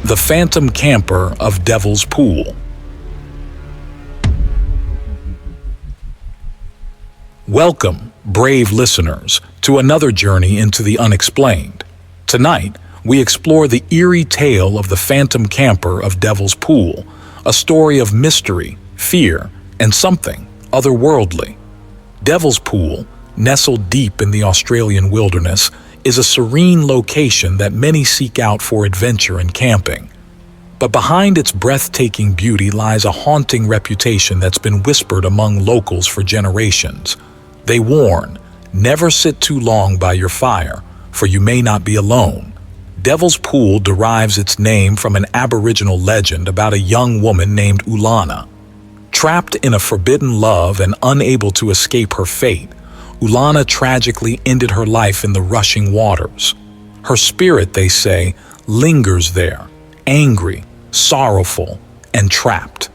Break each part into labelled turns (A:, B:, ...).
A: The Phantom Camper of Devil's Pool. Welcome, brave listeners, to another journey into the unexplained. Tonight, we explore the eerie tale of the Phantom Camper of Devil's Pool, a story of mystery, fear, and something otherworldly. Devil's Pool, nestled deep in the Australian wilderness, is a serene location that many seek out for adventure and camping. But behind its breathtaking beauty lies a haunting reputation that's been whispered among locals for generations. They warn, never sit too long by your fire, for you may not be alone. Devil's Pool derives its name from an Aboriginal legend about a young woman named Ulana. Trapped in a forbidden love and unable to escape her fate, Ulana tragically ended her life in the rushing waters. Her spirit, they say, lingers there, angry, sorrowful, and trapped.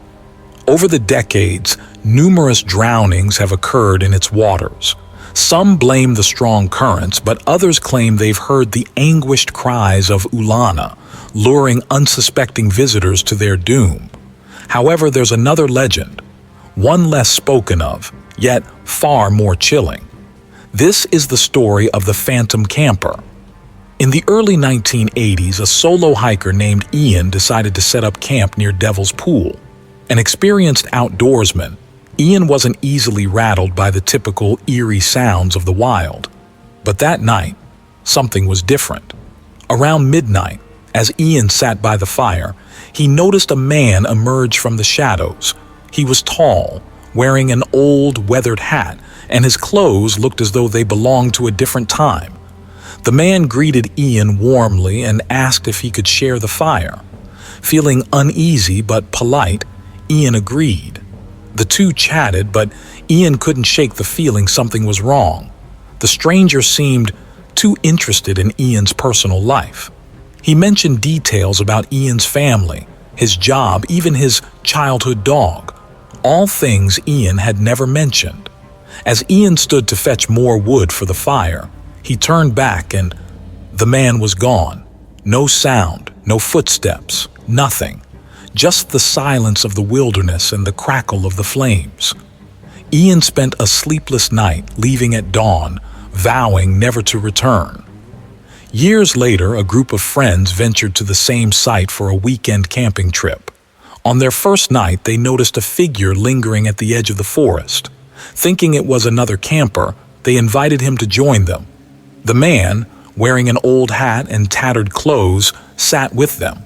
A: Over the decades, numerous drownings have occurred in its waters. Some blame the strong currents, but others claim they've heard the anguished cries of Ulana, luring unsuspecting visitors to their doom. However, there's another legend, one less spoken of, yet far more chilling. This is the story of the Phantom Camper. In the early 1980s, a solo hiker named Ian decided to set up camp near Devil's Pool. An experienced outdoorsman, Ian wasn't easily rattled by the typical eerie sounds of the wild. But that night, something was different. Around midnight, as Ian sat by the fire, he noticed a man emerge from the shadows. He was tall, wearing an old, weathered hat, and his clothes looked as though they belonged to a different time. The man greeted Ian warmly and asked if he could share the fire. Feeling uneasy but polite, Ian agreed. The two chatted, but Ian couldn't shake the feeling something was wrong. The stranger seemed too interested in Ian's personal life. He mentioned details about Ian's family, his job, even his childhood dog. All things Ian had never mentioned. As Ian stood to fetch more wood for the fire, he turned back and the man was gone. No sound, no footsteps, nothing. Just the silence of the wilderness and the crackle of the flames. Ian spent a sleepless night, leaving at dawn, vowing never to return. Years later, a group of friends ventured to the same site for a weekend camping trip. On their first night, they noticed a figure lingering at the edge of the forest. Thinking it was another camper, they invited him to join them. The man, wearing an old hat and tattered clothes, sat with them.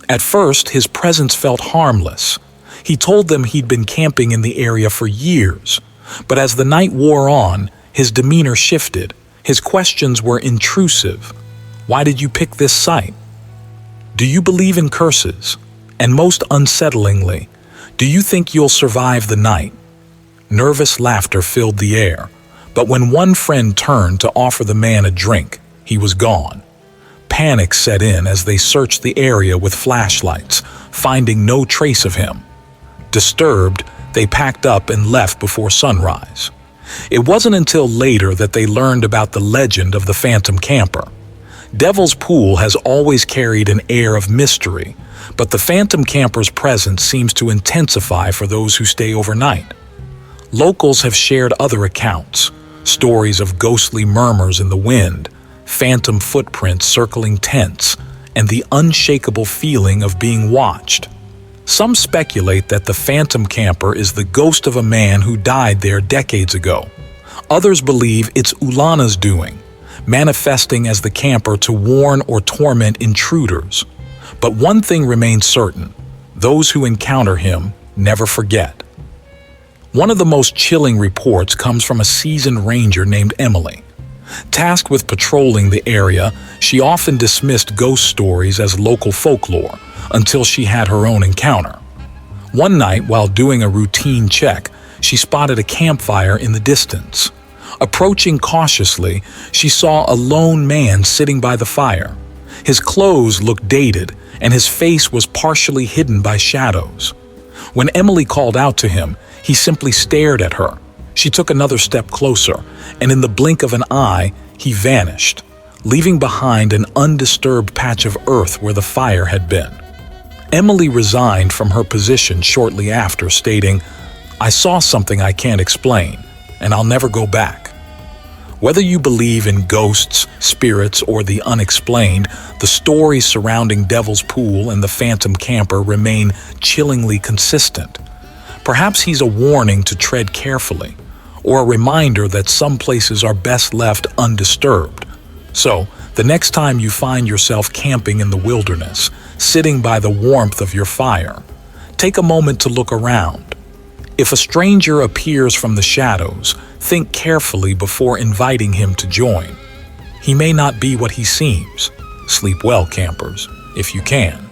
A: At first, his presence felt harmless. He told them he'd been camping in the area for years. But as the night wore on, his demeanor shifted. His questions were intrusive. Why did you pick this site? Do you believe in curses? And most unsettlingly, do you think you'll survive the night? Nervous laughter filled the air, but when one friend turned to offer the man a drink, he was gone. Panic set in as they searched the area with flashlights, finding no trace of him. Disturbed, they packed up and left before sunrise. It wasn't until later that they learned about the legend of the Phantom Camper. Devil's Pool has always carried an air of mystery, but the Phantom Camper's presence seems to intensify for those who stay overnight. Locals have shared other accounts, stories of ghostly murmurs in the wind, phantom footprints circling tents, and the unshakable feeling of being watched. Some speculate that the Phantom Camper is the ghost of a man who died there decades ago. Others believe it's Ulana's doing, manifesting as the camper to warn or torment intruders. But one thing remains certain: those who encounter him never forget. One of the most chilling reports comes from a seasoned ranger named Emily. Tasked with patrolling the area, she often dismissed ghost stories as local folklore until she had her own encounter. One night, while doing a routine check, she spotted a campfire in the distance. Approaching cautiously, she saw a lone man sitting by the fire. His clothes looked dated, and his face was partially hidden by shadows. When Emily called out to him, he simply stared at her. She took another step closer, and in the blink of an eye, he vanished, leaving behind an undisturbed patch of earth where the fire had been. Emily resigned from her position shortly after, stating, "I saw something I can't explain, and I'll never go back." Whether you believe in ghosts, spirits, or the unexplained, the stories surrounding Devil's Pool and the Phantom Camper remain chillingly consistent. Perhaps he's a warning to tread carefully, or a reminder that some places are best left undisturbed. So, the next time you find yourself camping in the wilderness, sitting by the warmth of your fire, take a moment to look around. If a stranger appears from the shadows, think carefully before inviting him to join. He may not be what he seems. Sleep well, campers, if you can.